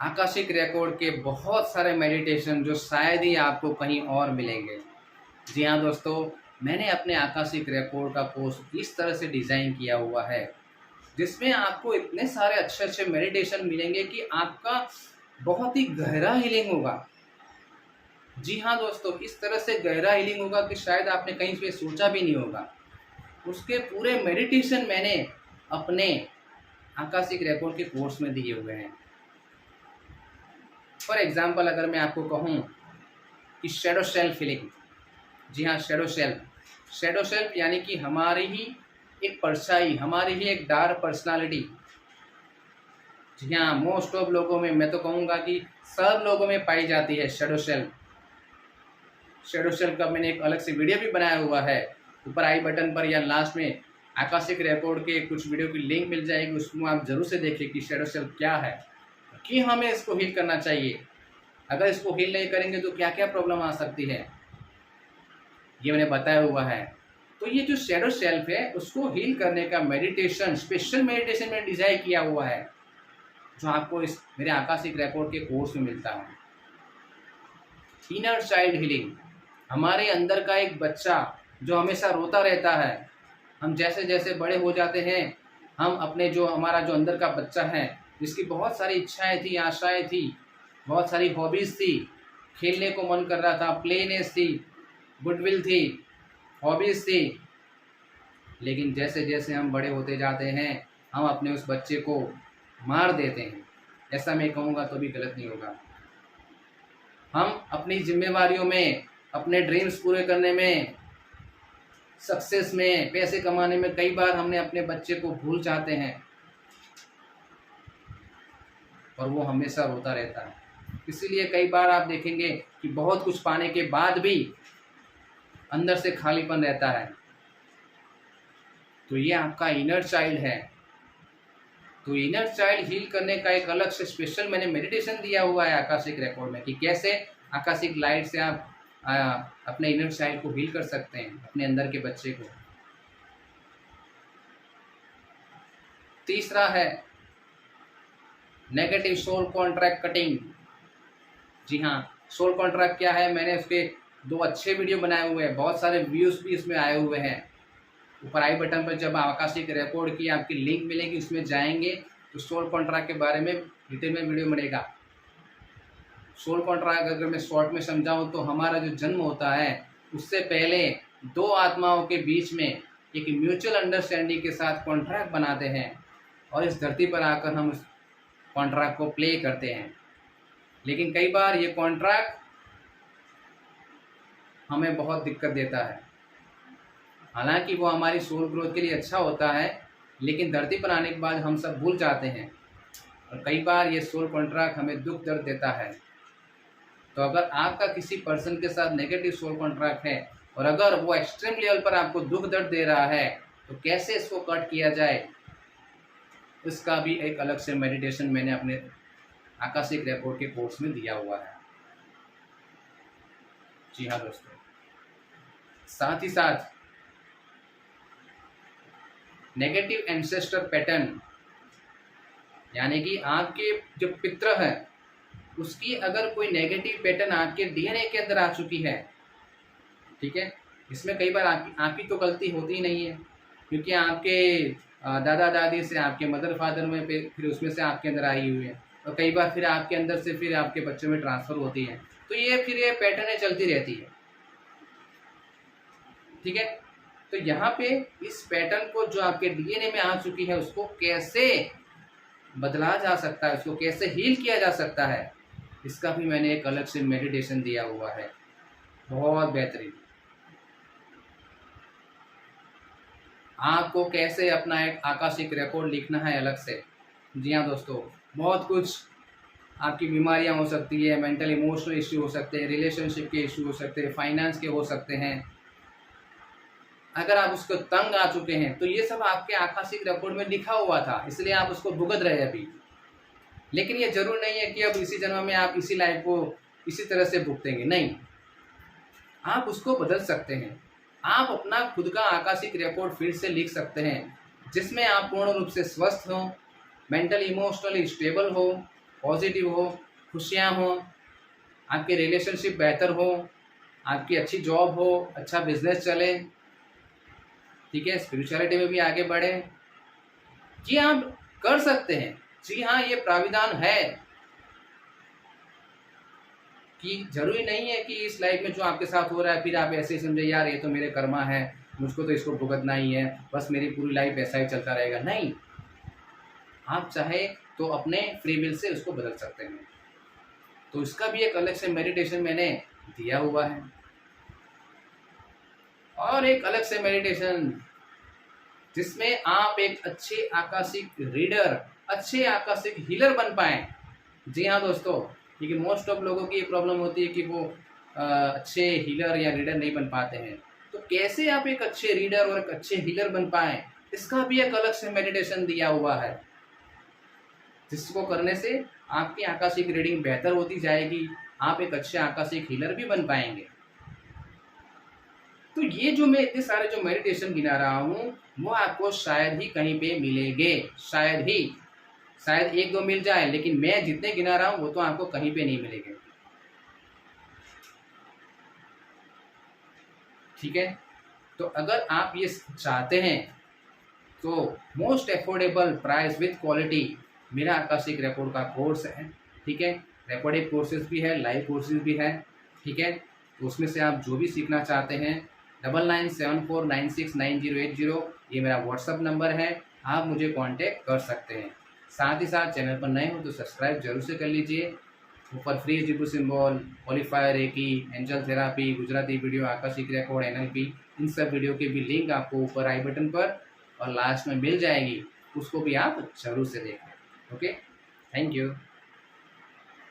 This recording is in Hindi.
आकाशिक रिकॉर्ड के बहुत सारे मेडिटेशन जो शायद ही आपको कहीं और मिलेंगे। जी हाँ दोस्तों, मैंने अपने आकाशिक रिकॉर्ड का कोर्स इस तरह से डिज़ाइन किया हुआ है जिसमें आपको इतने सारे अच्छे अच्छे मेडिटेशन मिलेंगे कि आपका बहुत ही गहरा हीलिंग होगा। जी हाँ दोस्तों, इस तरह से गहरा हीलिंग होगा कि शायद आपने कहीं से सोचा भी नहीं होगा। उसके पूरे मेडिटेशन मैंने अपने आकाशिक रिकॉर्ड के कोर्स में दिए हुए हैं। फॉर एग्जाम्पल अगर मैं आपको कहूँ कि शेडो सेल्फ हीलिंग, जी हाँ शेडो सेल्फ यानी कि हमारी ही एक परछाई, हमारी ही एक डार्क पर्सनालिटी। जी हाँ, मोस्ट ऑफ लोगों में, मैं तो कहूँगा कि सब लोगों में पाई जाती है शेडो सेल्फ। शेडो सेल्फ का मैंने एक अलग से वीडियो भी बनाया हुआ है। ऊपर आई बटन पर या लास्ट में आकाशिक रिकॉर्ड के कुछ वीडियो की लिंक मिल जाएगी, उसमें आप जरूर से देखिए कि शेडो सेल्फ क्या है, कि हमें इसको हील करना चाहिए। अगर इसको हील नहीं करेंगे तो क्या क्या प्रॉब्लम आ सकती है, ये मैंने बताया हुआ है। तो ये जो शेडो सेल्फ है उसको हील करने का मेडिटेशन, स्पेशल मेडिटेशन मैंने डिजाइन किया हुआ है जो आपको इस मेरे आकाशिक रिकॉर्ड के कोर्स में मिलता है। इनर चाइल्ड हीलिंग, हमारे अंदर का एक बच्चा जो हमेशा रोता रहता है। हम जैसे जैसे बड़े हो जाते हैं, हम अपने जो हमारा जो अंदर का बच्चा है जिसकी बहुत सारी इच्छाएं थी, आशाएं थी, बहुत सारी हॉबीज़ थी, खेलने को मन कर रहा था, प्लेनेस थी, गुडविल थी, हॉबीज़ थी, लेकिन जैसे जैसे हम बड़े होते जाते हैं हम अपने उस बच्चे को मार देते हैं। ऐसा मैं कहूँगा तो भी गलत नहीं होगा। हम अपनी जिम्मेवारियों में, अपने ड्रीम्स पूरे करने में, सक्सेस में, पैसे कमाने में कई बार हमने अपने बच्चे को भूल जाते हैं और वो हमेशा रोता रहता है। इसीलिए कई बार आप देखेंगे कि बहुत कुछ पाने के बाद भी अंदर से खालीपन रहता है। तो ये आपका इनर चाइल्ड है। तो इनर चाइल्ड हील करने का एक अलग से स्पेशल मैंने मेडिटेशन दिया हुआ है आकाशिक रिकॉर्ड में कि कैसे आकाशिक लाइट से आप अपने इनर चाइल्ड को हील कर सकते हैं, अपने अंदर के बच्चे को। तीसरा है नेगेटिव सोल कॉन्ट्रैक्ट कटिंग। जी हाँ, सोल कॉन्ट्रैक्ट क्या है, मैंने उसके 2 अच्छे वीडियो बनाए हुए हैं, बहुत सारे व्यूज़ भी इसमें आए हुए हैं। ऊपर आई बटन पर जब आकाशिक रिकॉर्ड की आपकी लिंक मिलेगी, उसमें जाएंगे तो सोल कॉन्ट्रैक्ट के बारे में डिटेल में वीडियो मिलेगा। सोल कॉन्ट्रैक्ट अगर मैं शॉर्ट में समझाऊं तो हमारा जो जन्म होता है उससे पहले 2 आत्माओं के बीच में एक म्यूचुअल अंडरस्टैंडिंग के साथ कॉन्ट्रैक्ट बनाते हैं और इस धरती पर आकर हम उस कॉन्ट्रैक्ट को प्ले करते हैं। लेकिन कई बार ये कॉन्ट्रैक्ट हमें बहुत दिक्कत देता है। हालांकि वो हमारी सोल ग्रोथ के लिए अच्छा होता है, लेकिन धरती पर आने के बाद हम सब भूल जाते हैं और कई बार ये सोल कॉन्ट्रैक्ट हमें दुख दर्द देता है। तो अगर आपका किसी पर्सन के साथ नेगेटिव सोल कॉन्ट्रैक्ट है और अगर वो एक्सट्रीम लेवल पर आपको दुख दर्द दे रहा है तो कैसे इसको कट किया जाए, इसका भी एक अलग से मेडिटेशन मैंने अपने आकाशिक रिकॉर्ड के कोर्स में दिया हुआ है। जी हाँ दोस्तों, साथ ही साथ नेगेटिव एंसेस्टर पैटर्न, यानी कि आपके जो पितृ है उसकी अगर कोई नेगेटिव पैटर्न आपके डीएनए के अंदर आ चुकी है, ठीक है, इसमें कई बार आपकी तो गलती होती ही नहीं है, क्योंकि आपके दादा दादी से, आपके मदर फादर में, फिर उसमें से आपके अंदर आई हुई है और कई बार फिर आपके अंदर से फिर आपके बच्चों में ट्रांसफ़र होती है। तो ये फिर ये पैटर्नें चलती रहती है, ठीक है। तो यहाँ पे इस पैटर्न को जो आपके डीएनए में आ चुकी है उसको कैसे बदला जा सकता है, उसको कैसे हील किया जा सकता है, इसका भी मैंने एक अलग से मेडिटेशन दिया हुआ है, बहुत बेहतरीन। आपको कैसे अपना एक आकाशिक रिकॉर्ड लिखना है अलग से। जी हाँ दोस्तों, बहुत कुछ आपकी बीमारियां हो सकती है, मेंटल इमोशनल इश्यू हो सकते हैं, रिलेशनशिप के इश्यू हो सकते हैं, फाइनेंस के हो सकते हैं। अगर आप उसको तंग आ चुके हैं तो ये सब आपके आकाशिक रिकॉर्ड में लिखा हुआ था, इसलिए आप उसको भुगत रहे अभी। लेकिन ये जरूर नहीं है कि अब इसी जन्म में आप इसी लाइफ को इसी तरह से भुगतेंगे, नहीं, आप उसको बदल सकते हैं। आप अपना खुद का आकाशिक रिकॉर्ड फिर से लिख सकते हैं जिसमें आप पूर्ण रूप से स्वस्थ हो, मेंटल इमोशनली स्टेबल हो, पॉजिटिव हो, खुशियाँ हो, आपके रिलेशनशिप बेहतर हो, आपकी अच्छी जॉब हो, अच्छा बिजनेस चले, ठीक है, स्पिरिचुअलिटी में भी आगे बढ़े। जी आप कर सकते हैं। जी हाँ, ये प्राविधान है कि जरूरी नहीं है कि इस लाइफ में जो आपके साथ हो रहा है फिर आप ऐसे ही समझे यार ये तो मेरे कर्मा है, मुझको तो इसको भुगतना ही है, बस मेरी पूरी लाइफ ऐसा ही चलता रहेगा। नहीं, आप चाहे तो अपने फ्री विल से उसको बदल सकते हैं। तो इसका भी एक अलग से मेडिटेशन मैंने दिया हुआ है, और एक अलग से मेडिटेशन जिसमें आप एक अच्छे आकाशिक रीडर, अच्छे आकाशिक हीलर बन पाएं। जी हाँ दोस्तों, क्योंकि मोस्ट ऑफ लोगों की ये प्रॉब्लम होती है कि वो अच्छे हीलर या रीडर नहीं बन पाते हैं। तो कैसे आप एक अच्छे रीडर और एक अच्छे हीलर बन पाएं, इसका भी एक अलग से मेडिटेशन दिया हुआ है, जिसको करने से आपकी आकाशिक रीडिंग बेहतर होती जाएगी, आप एक अच्छे आकाशिक हीलर भी बन पाएंगे। तो ये जो मैं इतने सारे जो मेडिटेशन गिना रहा हूँ वो आपको शायद ही कहीं पे मिलेंगे, शायद एक दो मिल जाए, लेकिन मैं जितने गिना रहा हूँ वो तो आपको कहीं पे नहीं मिलेंगे। ठीक है, तो अगर आप ये चाहते हैं तो most affordable price with quality मेरा आकाशिक रिकॉर्ड का कोर्स है। ठीक है, रिकॉर्डेड कोर्सेज भी है, लाइव कोर्सेज भी है। ठीक है, तो उसमें से आप जो भी सीखना चाहते हैं 9974969080 ये मेरा व्हाट्सअप नंबर है, आप मुझे कांटेक्ट कर सकते हैं। साथ ही साथ चैनल पर नए हो तो सब्सक्राइब जरूर से कर लीजिए। ऊपर फ्री डिब्रू symbol, qualifier, reiki, angel therapy, Gujarati video, akashic record, NLP, इन सब वीडियो के भी लिंक आपको ऊपर आई बटन पर और लास्ट में मिल जाएगी, उसको भी आप जरूर से देखें। Okay, thank you.